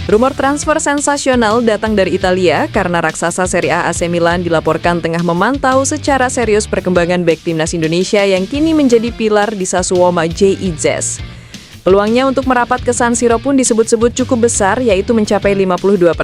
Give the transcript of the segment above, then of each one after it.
Rumor transfer sensasional datang dari Italia karena raksasa Serie A AC Milan dilaporkan tengah memantau secara serius perkembangan bek timnas Indonesia yang kini menjadi pilar di Sassuolo JIZ. Peluangnya untuk merapat ke San Siro pun disebut-sebut cukup besar, yaitu mencapai 52%.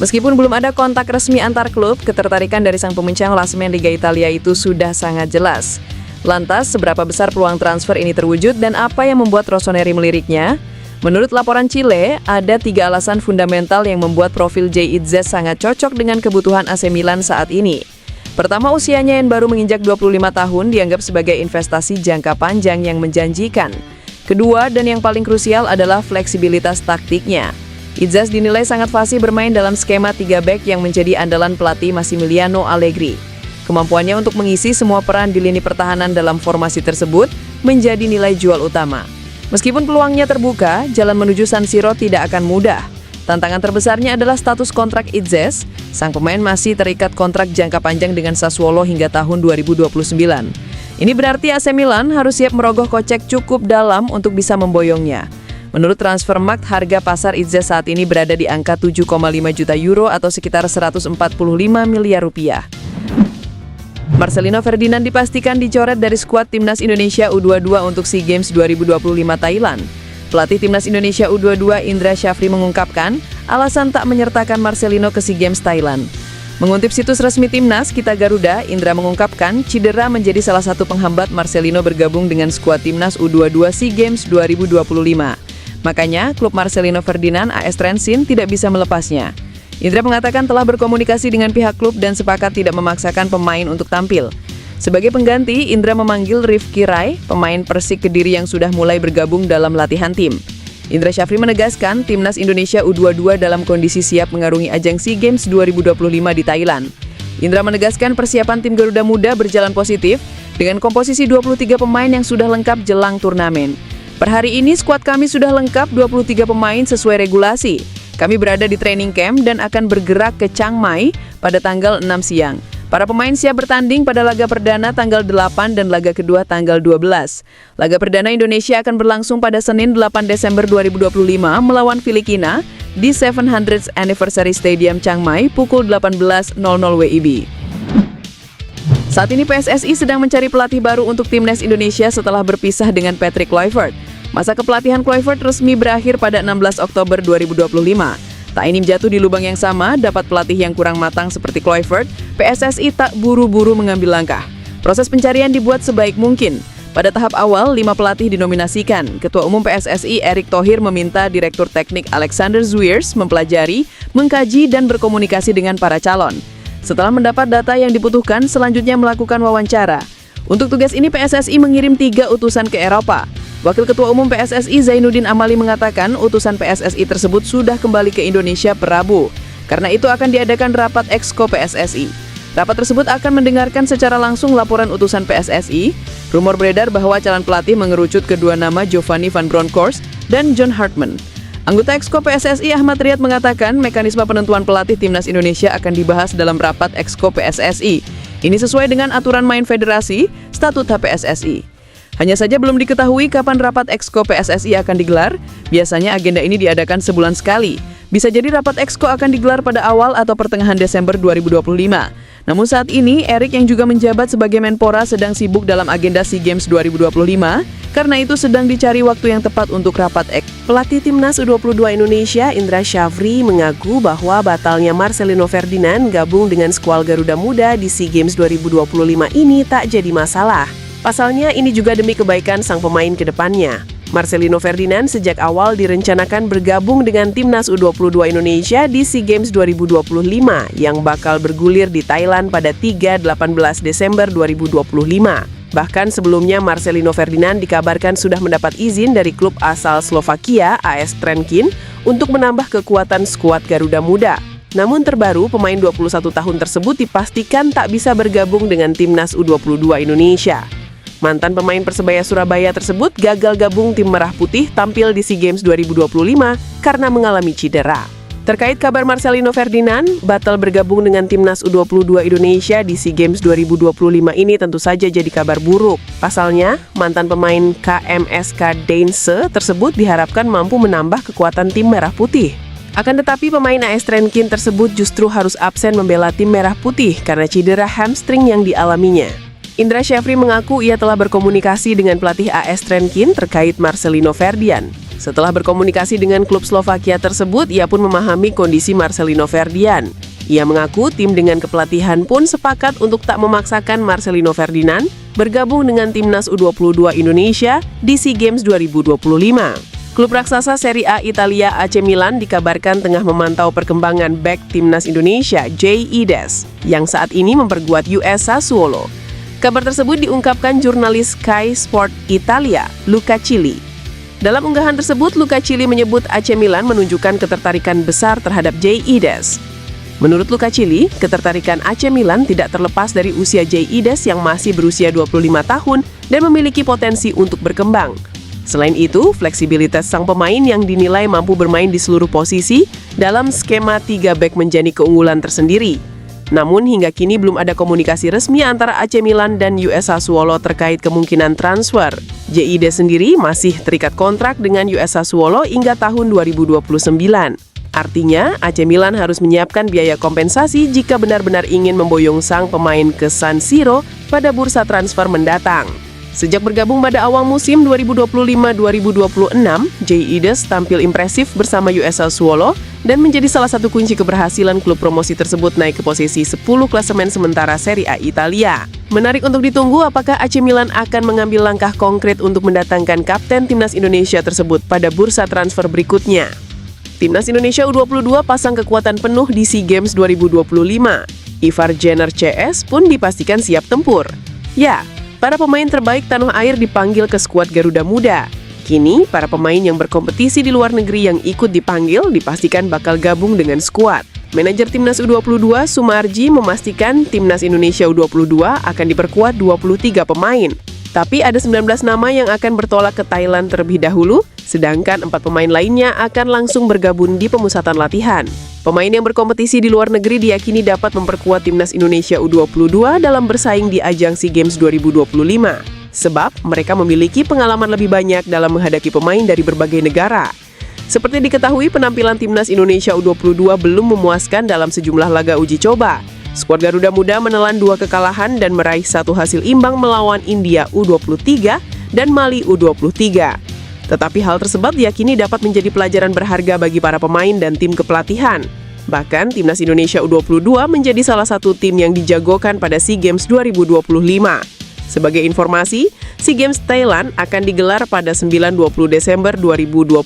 Meskipun belum ada kontak resmi antar klub, ketertarikan dari sang pemencang klasemen Liga Italia itu sudah sangat jelas. Lantas, seberapa besar peluang transfer ini terwujud dan apa yang membuat Rossoneri meliriknya? Menurut laporan Chile, ada 3 alasan fundamental yang membuat profil JIZ sangat cocok dengan kebutuhan AC Milan saat ini. Pertama, usianya yang baru menginjak 25 tahun dianggap sebagai investasi jangka panjang yang menjanjikan. Kedua, dan yang paling krusial adalah fleksibilitas taktiknya. Idzas dinilai sangat fasih bermain dalam skema 3 back yang menjadi andalan pelatih Massimiliano Allegri. Kemampuannya untuk mengisi semua peran di lini pertahanan dalam formasi tersebut menjadi nilai jual utama. Meskipun peluangnya terbuka, jalan menuju San Siro tidak akan mudah. Tantangan terbesarnya adalah status kontrak Idzas. Sang pemain masih terikat kontrak jangka panjang dengan Sassuolo hingga tahun 2029. Ini berarti AC Milan harus siap merogoh kocek cukup dalam untuk bisa memboyongnya. Menurut Transfermarkt, harga pasar Idzas saat ini berada di angka 7,5 juta euro atau sekitar 145 miliar rupiah. Marcelino Ferdinand dipastikan dicoret dari skuad Timnas Indonesia U22 untuk SEA Games 2025 Thailand. Pelatih Timnas Indonesia U22 Indra Syafri mengungkapkan alasan tak menyertakan Marcelino ke SEA Games Thailand. Mengutip situs resmi Timnas, Kita Garuda, Indra mengungkapkan cedera menjadi salah satu penghambat Marcelino bergabung dengan skuad Timnas U22 SEA Games 2025. Makanya, klub Marcelino Ferdinand AS Trensin tidak bisa melepasnya. Indra mengatakan telah berkomunikasi dengan pihak klub dan sepakat tidak memaksakan pemain untuk tampil. Sebagai pengganti, Indra memanggil Rifki Rai, pemain Persik Kediri yang sudah mulai bergabung dalam latihan tim. Indra Syafri menegaskan Timnas Indonesia U22 dalam kondisi siap mengarungi ajang SEA Games 2025 di Thailand. Indra menegaskan persiapan tim Garuda Muda berjalan positif dengan komposisi 23 pemain yang sudah lengkap jelang turnamen. Per hari ini skuad kami sudah lengkap 23 pemain sesuai regulasi. Kami berada di training camp dan akan bergerak ke Chiang Mai pada tanggal 6 siang. Para pemain siap bertanding pada laga perdana tanggal 8 dan laga kedua tanggal 12. Laga perdana Indonesia akan berlangsung pada Senin 8 Desember 2025 melawan Filipina di 700th Anniversary Stadium Chiang Mai pukul 18.00 WIB. Saat ini PSSI sedang mencari pelatih baru untuk Timnas Indonesia setelah berpisah dengan Patrick Kluivert. Masa kepelatihan Kluivert resmi berakhir pada 16 Oktober 2025. Tak ingin jatuh di lubang yang sama, dapat pelatih yang kurang matang seperti Kluivert, PSSI tak buru-buru mengambil langkah. Proses pencarian dibuat sebaik mungkin. Pada tahap awal, 5 pelatih dinominasikan. Ketua Umum PSSI Erick Thohir meminta Direktur Teknik Alexander Zwiers mempelajari, mengkaji, dan berkomunikasi dengan para calon. Setelah mendapat data yang dibutuhkan, selanjutnya melakukan wawancara. Untuk tugas ini PSSI mengirim 3 utusan ke Eropa. Wakil Ketua Umum PSSI Zainuddin Amali mengatakan utusan PSSI tersebut sudah kembali ke Indonesia per Rabu. Karena itu akan diadakan rapat Exco PSSI. Rapat tersebut akan mendengarkan secara langsung laporan utusan PSSI. Rumor beredar bahwa calon pelatih mengerucut kedua nama Giovanni Van Bronckhorst dan John Hartman. Anggota Exco PSSI Ahmad Riyad mengatakan mekanisme penentuan pelatih Timnas Indonesia akan dibahas dalam rapat Exco PSSI. Ini sesuai dengan aturan main federasi, statuta PSSI. Hanya saja belum diketahui kapan rapat Exco PSSI akan digelar. Biasanya agenda ini diadakan sebulan sekali. Bisa jadi rapat Exco akan digelar pada awal atau pertengahan Desember 2025. Namun saat ini, Erick yang juga menjabat sebagai Menpora sedang sibuk dalam agenda SEA Games 2025. Karena itu sedang dicari waktu yang tepat untuk rapat Exco. Pelatih Timnas U22 Indonesia Indra Syafri mengaku bahwa batalnya Marcelino Ferdinand gabung dengan skuad Garuda Muda di SEA Games 2025 ini tak jadi masalah. Pasalnya ini juga demi kebaikan sang pemain ke depannya. Marcelino Ferdinand sejak awal direncanakan bergabung dengan Timnas U22 Indonesia di SEA Games 2025 yang bakal bergulir di Thailand pada 3-18 Desember 2025. Bahkan sebelumnya Marcelino Ferdinand dikabarkan sudah mendapat izin dari klub asal Slovakia AS Trenčín untuk menambah kekuatan skuad Garuda Muda. Namun terbaru pemain 21 tahun tersebut dipastikan tak bisa bergabung dengan Timnas U22 Indonesia. Mantan pemain Persebaya Surabaya tersebut gagal gabung tim Merah Putih tampil di SEA Games 2025 karena mengalami cedera. Terkait kabar Marcelino Ferdinand batal bergabung dengan Timnas U22 Indonesia di SEA Games 2025 ini tentu saja jadi kabar buruk. Pasalnya, mantan pemain KMSK Deinze tersebut diharapkan mampu menambah kekuatan tim Merah Putih. Akan tetapi pemain AS Trentkin tersebut justru harus absen membela tim merah putih karena cedera hamstring yang dialaminya. Indra Syafri mengaku ia telah berkomunikasi dengan pelatih AS Trentkin terkait Marcelino Ferdian. Setelah berkomunikasi dengan klub Slovakia tersebut, ia pun memahami kondisi Marcelino Ferdian. Ia mengaku tim dengan kepelatihan pun sepakat untuk tak memaksakan Marcelino Ferdinand bergabung dengan timnas U22 Indonesia di SEA Games 2025. Klub raksasa Serie A Italia AC Milan dikabarkan tengah memantau perkembangan bek timnas Indonesia J.I. Des yang saat ini memperkuat US Sassuolo. Kabar tersebut diungkapkan jurnalis Sky Sport Italia, Luca Cili. Dalam unggahan tersebut, Luca Cili menyebut AC Milan menunjukkan ketertarikan besar terhadap J.I. Des. Menurut Luca Cili, ketertarikan AC Milan tidak terlepas dari usia J.I. Des yang masih berusia 25 tahun dan memiliki potensi untuk berkembang. Selain itu, fleksibilitas sang pemain yang dinilai mampu bermain di seluruh posisi dalam skema 3 bek menjadi keunggulan tersendiri. Namun hingga kini belum ada komunikasi resmi antara AC Milan dan US Sassuolo terkait kemungkinan transfer. J.I. Des sendiri masih terikat kontrak dengan US Sassuolo hingga tahun 2029. Artinya, AC Milan harus menyiapkan biaya kompensasi jika benar-benar ingin memboyong sang pemain ke San Siro pada bursa transfer mendatang. Sejak bergabung pada awal musim 2025-2026, J.I. Des tampil impresif bersama US Sassuolo dan menjadi salah satu kunci keberhasilan klub promosi tersebut naik ke posisi 10 klasemen sementara Serie A Italia. Menarik untuk ditunggu apakah AC Milan akan mengambil langkah konkret untuk mendatangkan kapten timnas Indonesia tersebut pada bursa transfer berikutnya. Timnas Indonesia U22 pasang kekuatan penuh di SEA Games 2025. Ivar Jenner CS pun dipastikan siap tempur. Ya, para pemain terbaik tanah air dipanggil ke skuad Garuda Muda. Kini, para pemain yang berkompetisi di luar negeri yang ikut dipanggil dipastikan bakal gabung dengan skuad. Manajer Timnas U22, Sumarji, memastikan Timnas Indonesia U22 akan diperkuat 23 pemain. Tapi ada 19 nama yang akan bertolak ke Thailand terlebih dahulu, sedangkan 4 pemain lainnya akan langsung bergabung di pemusatan latihan. Pemain yang berkompetisi di luar negeri diyakini dapat memperkuat Timnas Indonesia U22 dalam bersaing di ajang SEA Games 2025. Sebab mereka memiliki pengalaman lebih banyak dalam menghadapi pemain dari berbagai negara. Seperti diketahui, penampilan Timnas Indonesia U22 belum memuaskan dalam sejumlah laga uji coba. Skuad Garuda Muda menelan 2 kekalahan dan meraih 1 hasil imbang melawan India U23 dan Mali U23. Tetapi hal tersebut diyakini dapat menjadi pelajaran berharga bagi para pemain dan tim kepelatihan. Bahkan, Timnas Indonesia U22 menjadi salah satu tim yang dijagokan pada SEA Games 2025. Sebagai informasi, SEA Games Thailand akan digelar pada 9-20 Desember 2025.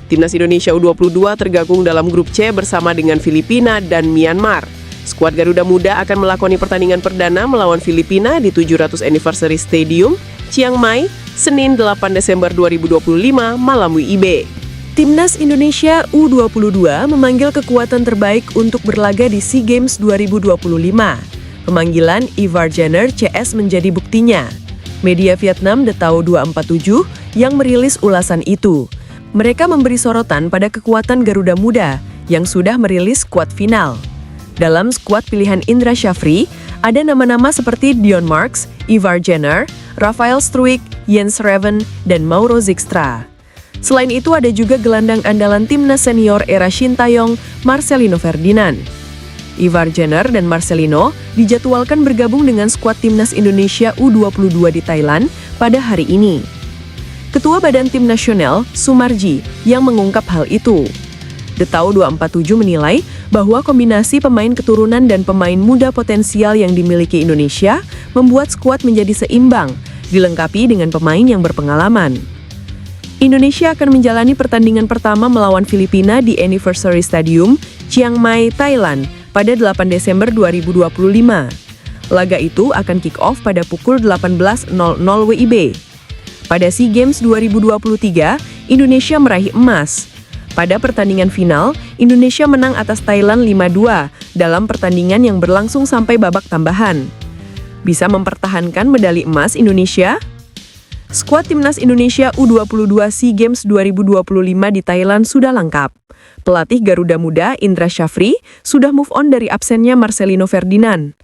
Timnas Indonesia U22 tergabung dalam grup C bersama dengan Filipina dan Myanmar. Skuad Garuda Muda akan melakoni pertandingan perdana melawan Filipina di 700 Anniversary Stadium, Chiang Mai, Senin 8 Desember 2025 malam WIB. Timnas Indonesia U22 memanggil kekuatan terbaik untuk berlaga di SEA Games 2025. Pemanggilan Ivar Jenner CS menjadi buktinya. Media Vietnam The Tao 247 yang merilis ulasan itu. Mereka memberi sorotan pada kekuatan Garuda Muda yang sudah merilis skuad final. Dalam skuad pilihan Indra Syafri, ada nama-nama seperti Dion Marks, Ivar Jenner, Rafael Struijk, Jens Reven, dan Mauro Zixtra. Selain itu ada juga gelandang andalan timnas senior era Shin Taeyong, Marcelino Ferdinand. Ivar Jenner dan Marcelino dijadwalkan bergabung dengan skuad timnas Indonesia U22 di Thailand pada hari ini. Ketua Badan Tim Nasional, Sumarji, yang mengungkap hal itu. The Tao 247 menilai bahwa kombinasi pemain keturunan dan pemain muda potensial yang dimiliki Indonesia membuat skuad menjadi seimbang, dilengkapi dengan pemain yang berpengalaman. Indonesia akan menjalani pertandingan pertama melawan Filipina di Anniversary Stadium, Chiang Mai, Thailand, pada 8 Desember 2025. Laga itu akan kick-off pada pukul 18.00 WIB. Pada SEA Games 2023, Indonesia meraih emas. Pada pertandingan final, Indonesia menang atas Thailand 5-2 dalam pertandingan yang berlangsung sampai babak tambahan. Bisa mempertahankan medali emas Indonesia? Skuad Timnas Indonesia U22 SEA Games 2025 di Thailand sudah lengkap. Pelatih Garuda Muda Indra Syafri sudah move on dari absennya Marcelino Ferdinand.